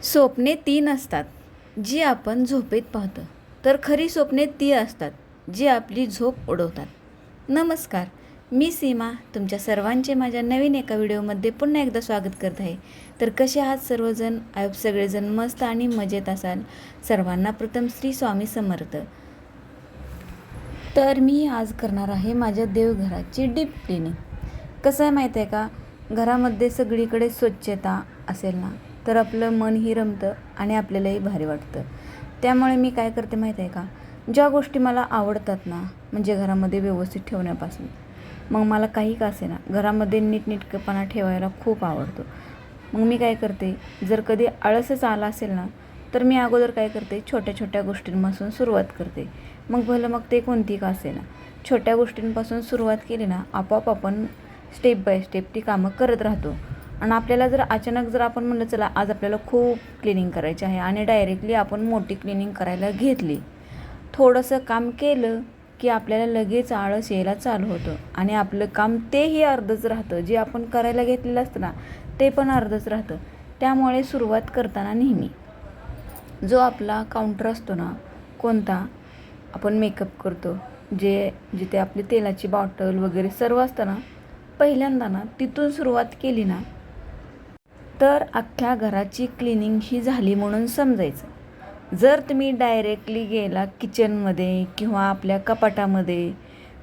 स्वप्ने तीन असतात जी आपण झोपेत पाहतो, तर खरी स्वप्ने ती असतात जी आपली झोप उडवतात. नमस्कार, मी सीमा तुमच्या सर्वांचे माझ्या नवीन एका व्हिडिओमध्ये पुन्हा एकदा स्वागत करत आहे. तर कसे आहात सर्वजण? आयोप सगळेजण मस्त आणि मजेत असाल. सर्वांना प्रथम श्री स्वामी समर्थ. तर मी आज करणार आहे माझ्या देवघराची डीप क्लिनिंग. कसं आहे माहीत आहे का, घरामध्ये सगळीकडे स्वच्छता असेल ना तर आपलं मनही रमतं आणि आपल्यालाही भारी वाटतं. त्यामुळे मी काय करते माहीत आहे का, ज्या गोष्टी मला आवडतात ना, म्हणजे घरामध्ये व्यवस्थित ठेवण्यापासून, मग मला काही का असेना घरामध्ये नीटनेटकेपणा ठेवायला खूप आवडतो. मग मी काय करते, जर कधी आळसच आला असेल ना तर मी अगोदर काय करते, छोट्या छोट्या गोष्टींपासून सुरुवात करते. मग भलं मग ते कोणती का असेना, छोट्या गोष्टींपासून सुरुवात केली ना, आपोआप आपण स्टेप बाय स्टेप ती कामं करत राहतो. आणि आपल्याला जर अचानक जर आपण म्हणलं चला आज आपल्याला खूप क्लिनिंग करायची आहे आणि डायरेक्टली आपण मोठी क्लिनिंग करायला घेतली, थोडंसं काम केलं की आपल्याला लगेच आळस यायला चालू होतं आणि आपलं काम तेही अर्धच राहतं. जे आपण करायला घेतलेलं असतं ना ते पण अर्धच राहतं. त्यामुळे सुरुवात करताना नेहमी जो आपला काउंटर असतो ना, कोणता आपण मेकअप करतो, जिथे आपली तेलाची बॉटल वगैरे सर्व असतं ना, पहिल्यांदा ना तिथून सुरुवात केली ना तर अख्ख्या घराची क्लिनिंग ही झाली म्हणून समजायचं. जर तुम्ही डायरेक्टली गेला किचनमध्ये किंवा आपल्या कपाटामध्ये,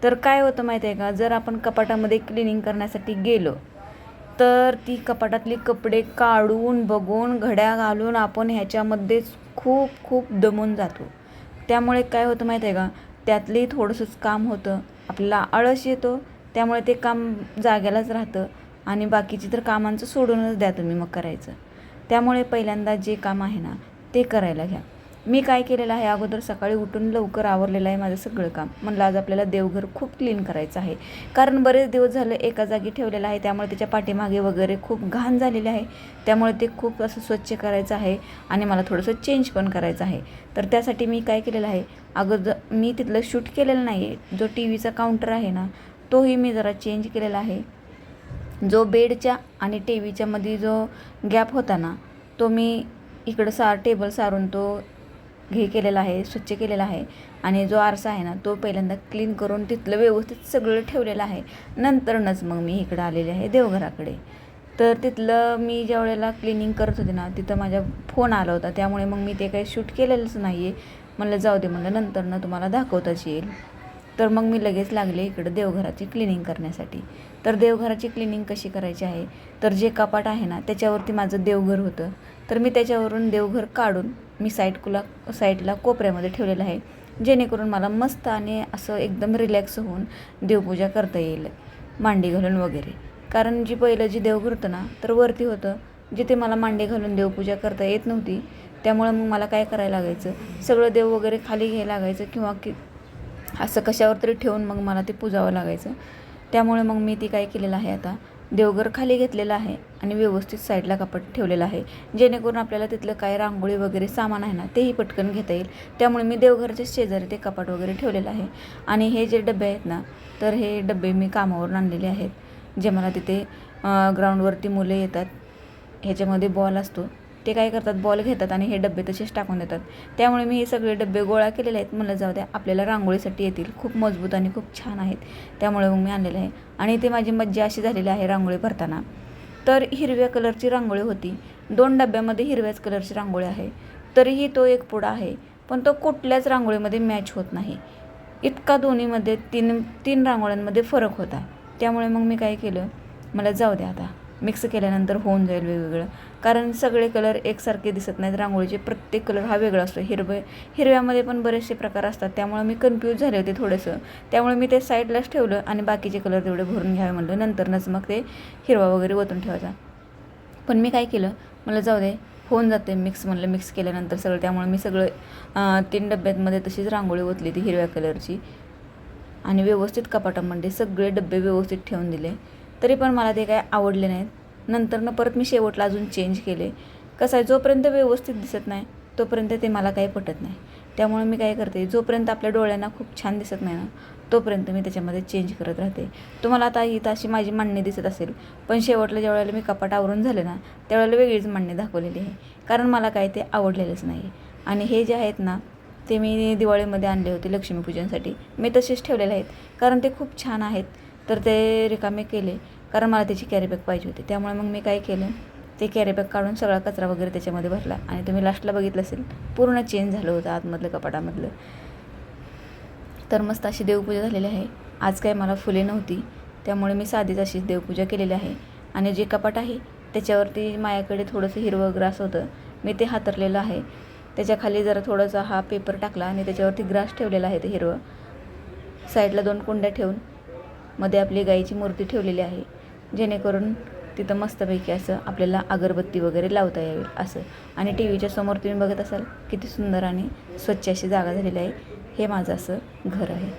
तर काय होतं माहिती आहे का, जर आपण कपाटामध्ये क्लिनिंग करण्यासाठी गेलो तर ती कपाटातली कपडे काढून बघून घड्या घालून आपण ह्याच्यामध्येच खूप खूप दमून जातो. त्यामुळे काय होतं माहीत आहे का, त्यातली थोडंसंच काम होतं, आपल्याला आळस येतो. त्यामुळे ते काम जाग्यालाच राहतं आणि बाकीची तर कामांचं सोडूनच द्या तुम्ही मग करायचं. त्यामुळे पहिल्यांदा जे काम आहे ना ते करायला घ्या. मी काय केलेलं आहे, अगोदर सकाळी उठून लवकर आवरलेलं आहे माझं सगळं काम. म्हणलं आज आपल्याला देवघर खूप क्लीन करायचं आहे, कारण बरेच दिवस झालं एका जागी ठेवलेलं आहे. त्यामुळे त्याच्या पाठीमागे वगैरे खूप घाण झालेली आहे. त्यामुळे ते खूप असं स्वच्छ करायचं आहे आणि मला थोडंसं चेंज पण करायचं आहे. तर त्यासाठी मी काय केलेलं आहे, अगोदर मी तिथलं शूट केलेलं नाही आहे. जो टी व्हीचा काउंटर आहे ना तोही मी जरा चेंज केलेला आहे. जो बेडच्या आणि टी व्हीच्या मध्ये जो गॅप होता ना तो मी इकडं टेबल सारून तो केलेला आहे, स्वच्छ केलेला आहे. आणि जो आरसा आहे ना तो पहिल्यांदा क्लीन करून तिथलं व्यवस्थित सगळं ठेवलेलं आहे. नंतरच मग मी इकडं आलेले आहे देवघराकडे. तर तिथलं मी ज्या वेळेला क्लिनिंग करत होते ना तिथं माझा फोन आला होता, त्यामुळे मग मी ते काही शूट केलेलंच नाही आहे. म्हणलं जाऊ दे, म्हणलं नंतरनं तुम्हाला दाखवताच येईल. तर मग मी लगेच लागले इकडं देवघराची क्लिनिंग करण्यासाठी. तर देवघराची क्लिनिंग कशी करायची आहे, तर जे कपाट आहे ना त्याच्यावरती माझं देवघर होतं, तर मी त्याच्यावरून देवघर काढून मी साईडला कोपऱ्यामध्ये ठेवलेलं आहे, जेणेकरून मला मस्त आणि असं एकदम रिलॅक्स होऊन देवपूजा करता येईल मांडी घालून वगैरे. कारण पहिलं जे देवघर होतं ना तर वरती होतं, जिथे मला मांडी घालून देवपूजा करता येत नव्हती. त्यामुळं मग मला काय करायला लागायचं, सगळं देव वगैरे खाली घ्यायला लागायचं किंवा असं कशावर तरी ठेवून मग मला ते पुजावं लागायचं. त्यामुळे मग मी ती काय केलेलं आहे, आता देवघर खाली घेतलेलं आहे आणि व्यवस्थित साईडला कपाट ठेवलेलं आहे, जेणेकरून आपल्याला तिथलं काय रांगोळी वगैरे सामान आहे ना तेही पटकन घेता येईल. त्यामुळे मी देवघरच्या शेजारी ते कपाट वगैरे ठेवलेलं आहे. आणि हे जे डबे आहेत ना, तर हे डबे मी कामावरून आणलेले आहेत, जे मला तिथे ग्राउंडवरती मुलं येतात, ह्याच्यामध्ये बॉल असतो, ते काय करतात बॉल घेतात आणि हे डबे तसेच टाकून देतात. त्यामुळे मी हे सगळे डबे गोळा केलेले आहेत. मला जाऊ द्या, आपल्याला रांगोळीसाठी येतील, खूप मजबूत आणि खूप छान आहेत. त्यामुळे मग मी आणलेलं आहे. आणि ते माझी मज्जा अशी झालेली आहे रांगोळी भरताना, तर हिरव्या कलरची रांगोळी होती, 2 डब्यामध्ये हिरव्याच कलरची रांगोळी आहे. तरीही तो एक पुडा आहे, पण तो कुठल्याच रांगोळीमध्ये मॅच होत नाही. इतका दोन्हीमध्ये तीन रांगोळ्यांमध्ये फरक होता. त्यामुळे मग मी काय केलं, मला जाऊ द्या आता मिक्स केल्यानंतर होऊन जाईल वेगवेगळं, कारण सगळे कलर एकसारखे दिसत नाहीत. रांगोळीचे प्रत्येक कलर हा वेगळा असतो. हिरव्यामध्ये पण बरेचसे प्रकार असतात. त्यामुळे मी कन्फ्यूज झाले होते थोडंसं. त्यामुळे मी ते साईडलाच ठेवलं आणि बाकीचे कलर तेवढे भरून घ्यावे म्हणलं, नंतरच मग ते हिरवा वगैरे ओतून ठेवायचा. पण मी काय केलं, मला जाऊ दे होऊन जाते मिक्स, म्हणलं मिक्स केल्यानंतर सगळं. त्यामुळे मी सगळं 3 डब्यांमध्ये तशीच रांगोळी ओतली ती हिरव्या कलरची आणि व्यवस्थित कपाटामध्ये सगळे डबे व्यवस्थित ठेवून दिले. तरी पण मला ते काय आवडले नाहीत. नंतरनं परत मी शेवटला अजून चेंज केले. कसं आहे, जोपर्यंत व्यवस्थित दिसत नाही तोपर्यंत ते मला काही पटत नाही. त्यामुळे मी काय करते, जोपर्यंत आपल्या डोळ्यांना खूप छान दिसत नाही ना तोपर्यंत मी त्याच्यामध्ये चेंज करत राहते. तुम्हाला आता इथं अशी माझी मांडणी दिसत असेल, पण शेवटला ज्या वेळेला मी कपाट आवरून झाले ना त्यावेळेला वेगळीच मांडणी दाखवलेली आहे, कारण मला काय ते आवडलेलंच नाही. आणि हे जे आहेत ना ते मी दिवाळीमध्ये आणले होते लक्ष्मीपूजनसाठी, मी तसेच ठेवलेले आहेत कारण ते खूप छान आहेत. तर ते रिकामे केले कारण मला त्याची कॅरीबॅग पाहिजे होती. त्यामुळे मग मी काय केलं, ते कॅरीबॅग काढून सगळा कचरा वगैरे त्याच्यामध्ये भरला आणि तुम्ही लास्टला बघितलं असेल पूर्ण चेंज झालं होतं आतमधलं कपाटामधलं. तर मस्त अशी देवपूजा झालेली आहे. आज काय मला फुले नव्हती त्यामुळे मी साधीच अशीच देवपूजा केलेली आहे. आणि जे कपाट आहे त्याच्यावरती माझ्याकडे थोडंसं हिरवं ग्रास होतं, मी ते हातरलेलं आहे. त्याच्याखाली जरा थोडासा हा पेपर टाकला आणि त्याच्यावरती ग्रास ठेवलेला आहे ते हिरवं. साईडला 2 कुंड्या ठेवून मध्ये आपली गाईची मूर्ती ठेवलेली आहे, जेणेकरून तिथं मस्तपैकी असं आपल्याला अगरबत्ती वगैरे लावता यावी असं. आणि टी व्हीच्या समोर तुम्ही बघत असाल किती सुंदर आणि स्वच्छ अशी जागा झालेली आहे. हे माझं असं घर आहे.